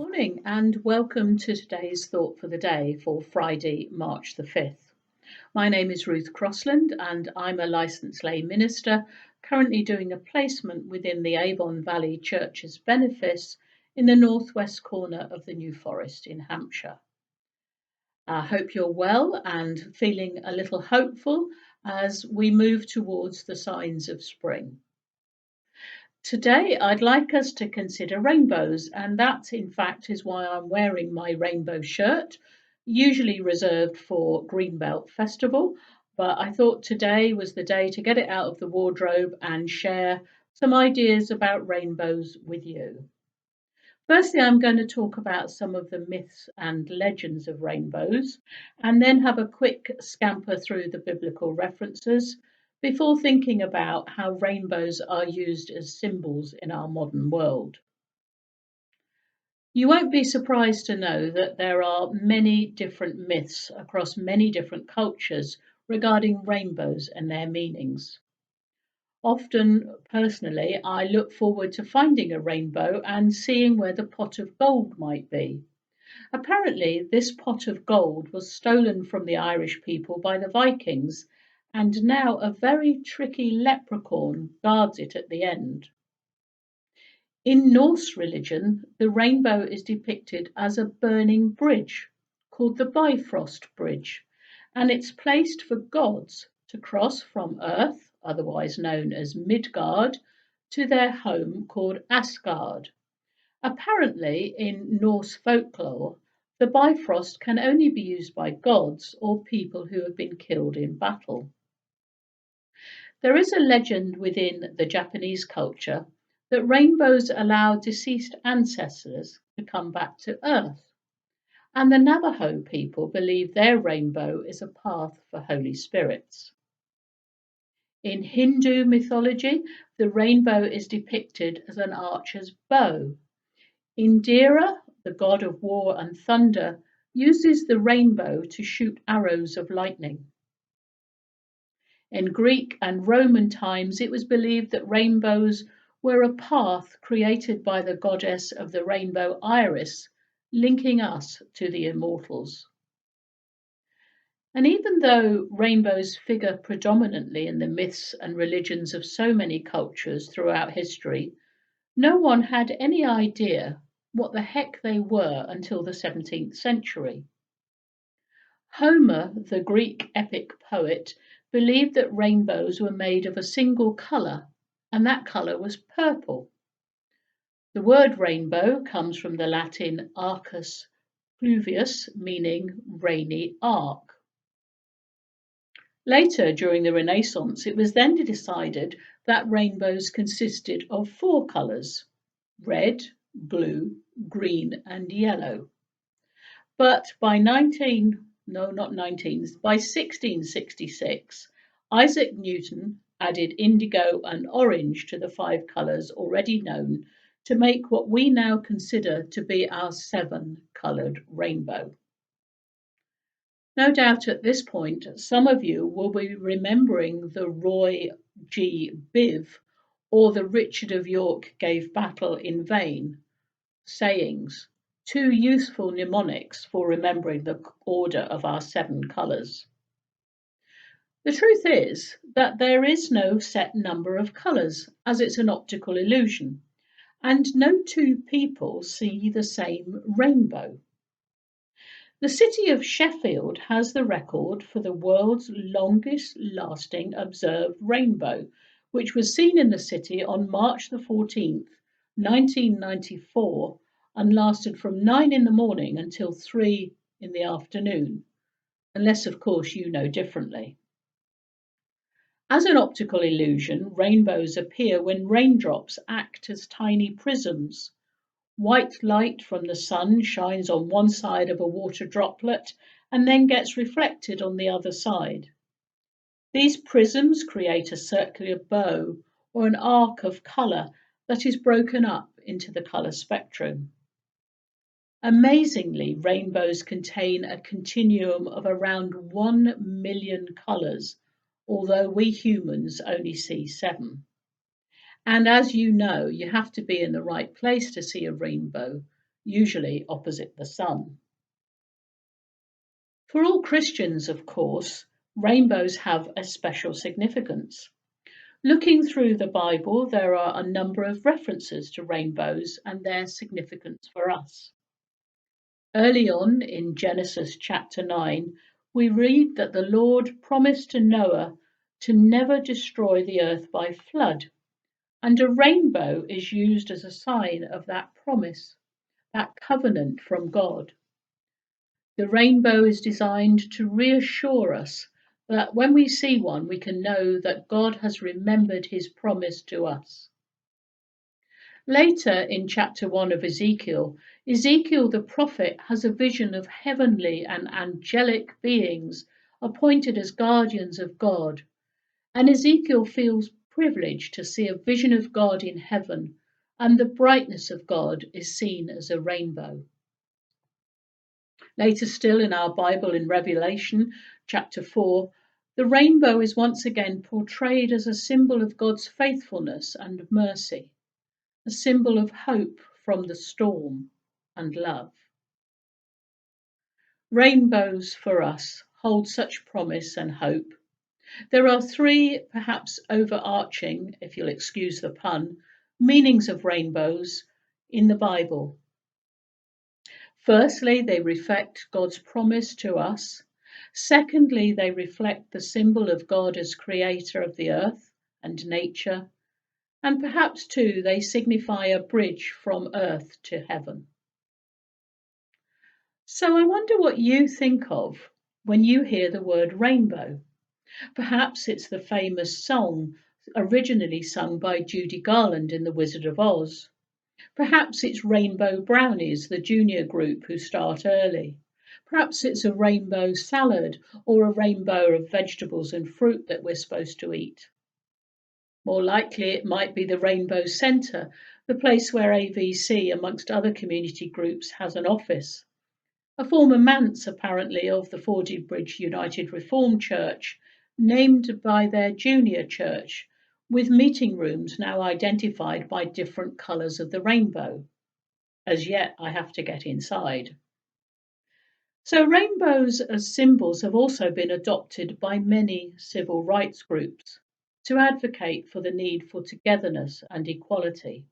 Morning and welcome to today's Thought for the Day for Friday, March the 5th. My name is Ruth Crosland and I'm a licensed lay minister currently doing a placement within the Avon Valley Church's benefice in the northwest corner of the New Forest in Hampshire. I hope you're well and feeling a little hopeful as we move towards the signs of spring. Today, I'd like us to consider rainbows, and that, in fact, is why I'm wearing my rainbow shirt, usually reserved for Greenbelt Festival. But I thought today was the day to get it out of the wardrobe and share some ideas about rainbows with you. Firstly, I'm going to talk about some of the myths and legends of rainbows, and then have a quick scamper through the biblical references before thinking about how rainbows are used as symbols in our modern world. You won't be surprised to know that there are many different myths across many different cultures regarding rainbows and their meanings. Often, personally, I look forward to finding a rainbow and seeing where the pot of gold might be. Apparently, this pot of gold was stolen from the Irish people by the Vikings, and now a very tricky leprechaun guards it at the end. In Norse religion, the rainbow is depicted as a burning bridge called the Bifrost Bridge, and it's placed for gods to cross from Earth, otherwise known as Midgard, to their home called Asgard. Apparently, in Norse folklore, the Bifrost can only be used by gods or people who have been killed in battle. There is a legend within the Japanese culture that rainbows allow deceased ancestors to come back to Earth, and the Navajo people believe their rainbow is a path for holy spirits. In Hindu mythology, the rainbow is depicted as an archer's bow. Indira, the god of war and thunder, uses the rainbow to shoot arrows of lightning. In Greek and Roman times, it was believed that rainbows were a path created by the goddess of the rainbow Iris, linking us to the immortals. And even though rainbows figure predominantly in the myths and religions of so many cultures throughout history, no one had any idea what the heck they were until the 17th century. Homer, the Greek epic poet, believed that rainbows were made of a single colour, and that colour was purple. The word rainbow comes from the Latin arcus pluvius, meaning rainy arc. Later, during the Renaissance, it was then decided that rainbows consisted of four colours: red, blue, green, and yellow. But by 1666, Isaac Newton added indigo and orange to the five colours already known to make what we now consider to be our seven-coloured rainbow. No doubt at this point, some of you will be remembering the Roy G. Biv or the Richard of York gave battle in vain sayings, two useful mnemonics for remembering the order of our seven colours. The truth is that there is no set number of colours, as it's an optical illusion, and no two people see the same rainbow. The city of Sheffield has the record for the world's longest lasting observed rainbow, which was seen in the city on March the 14th, 1994, and lasted from 9 in the morning until 3 in the afternoon, unless, of course, you know differently. As an optical illusion, rainbows appear when raindrops act as tiny prisms. White light from the sun shines on one side of a water droplet and then gets reflected on the other side. These prisms create a circular bow or an arc of colour that is broken up into the colour spectrum. Amazingly, rainbows contain a continuum of around 1 million colours, although we humans only see 7. And as you know, you have to be in the right place to see a rainbow. usually opposite the sun. For all Christians, of course, rainbows have a special significance. Looking through the Bible, there are a number of references to rainbows and their significance for us. Early on in Genesis chapter 9, we read that the Lord promised to Noah to never destroy the earth by flood, and a rainbow is used as a sign of that promise, that covenant from God. The rainbow is designed to reassure us that when we see one, we can know that God has remembered his promise to us. Later in chapter 1 of Ezekiel, Ezekiel the prophet has a vision of heavenly and angelic beings appointed as guardians of God. And Ezekiel feels privileged to see a vision of God in heaven, and the brightness of God is seen as a rainbow. Later still in our Bible, in Revelation chapter 4, the rainbow is once again portrayed as a symbol of God's faithfulness and mercy, a symbol of hope from the storm and love. Rainbows for us hold such promise and hope. There are three, perhaps overarching, if you'll excuse the pun, meanings of rainbows in the Bible. Firstly, they reflect God's promise to us. Secondly, they reflect the symbol of God as creator of the earth and nature. And perhaps too, they signify a bridge from earth to heaven. So I wonder what you think of when you hear the word rainbow. Perhaps it's the famous song originally sung by Judy Garland in The Wizard of Oz. Perhaps it's Rainbow Brownies, the junior group who start early. Perhaps it's a rainbow salad or a rainbow of vegetables and fruit that we're supposed to eat. More likely, it might be the Rainbow Centre, the place where AVC, amongst other community groups, has an office. A former manse, apparently, of the Fordingbridge United Reformed Church, named by their junior church, with meeting rooms now identified by different colours of the rainbow. As yet, I have to get inside. So, rainbows as symbols have also been adopted by many civil rights groups to advocate for the need for togetherness and equality.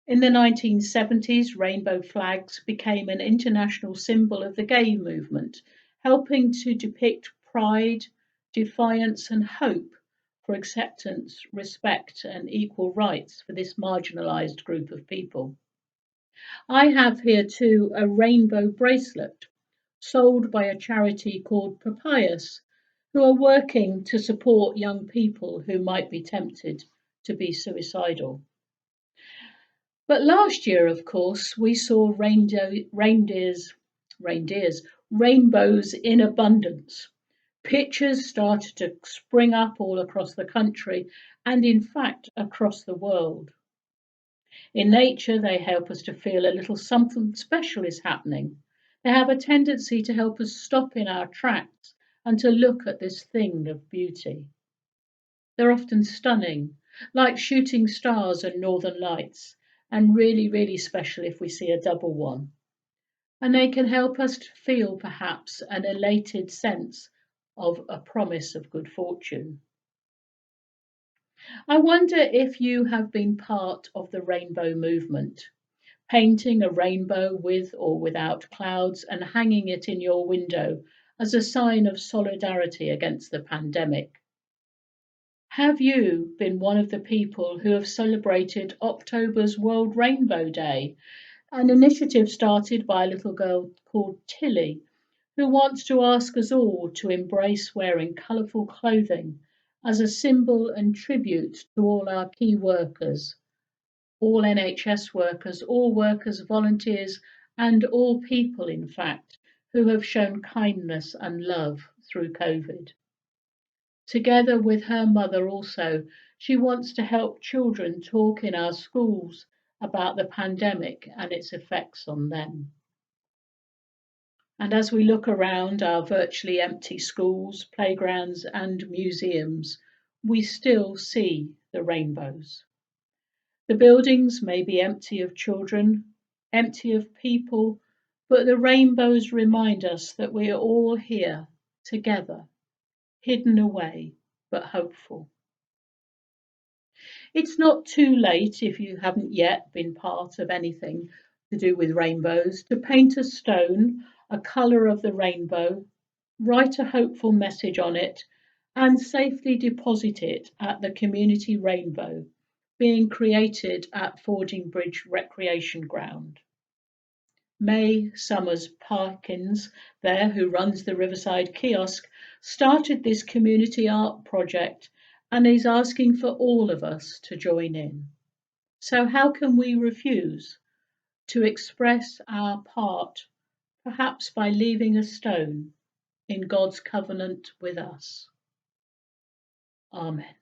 In the 1970s, rainbow flags became an international symbol of the gay movement, helping to depict pride, defiance, and hope for acceptance, respect, and equal rights for this marginalised group of people. I have here too a rainbow bracelet sold by a charity called Papyrus, who are working to support young people who might be tempted to be suicidal. But last year, of course, we saw reindeers, rainbows in abundance. Pictures started to spring up all across the country and, in fact, across the world. In nature, they help us to feel a little something special is happening. They have a tendency to help us stop in our tracks and to look at this thing of beauty. They're often stunning, like shooting stars and northern lights, and really, really special if we see a double one. And they can help us to feel perhaps an elated sense of a promise of good fortune. I wonder if you have been part of the rainbow movement, painting a rainbow with or without clouds and hanging it in your window as a sign of solidarity against the pandemic. Have you been one of the people who have celebrated October's World Rainbow Day, an initiative started by a little girl called Tilly, who wants to ask us all to embrace wearing colourful clothing as a symbol and tribute to all our key workers, all NHS workers, all workers, volunteers, and all people, in fact, who have shown kindness and love through COVID. Together with her mother also, she wants to help children talk in our schools about the pandemic and its effects on them. And as we look around our virtually empty schools, playgrounds, and museums, we still see the rainbows. The buildings may be empty of children, empty of people, but the rainbows remind us that we are all here together, hidden away, but hopeful. It's not too late if you haven't yet been part of anything to do with rainbows to paint a stone, a colour of the rainbow, write a hopeful message on it, and safely deposit it at the community rainbow being created at Fording Bridge Recreation Ground. May Summers Parkins, there who runs the Riverside Kiosk, started this community art project and is asking for all of us to join in. So, how can we refuse to express our part, perhaps by leaving a stone in God's covenant with us? Amen.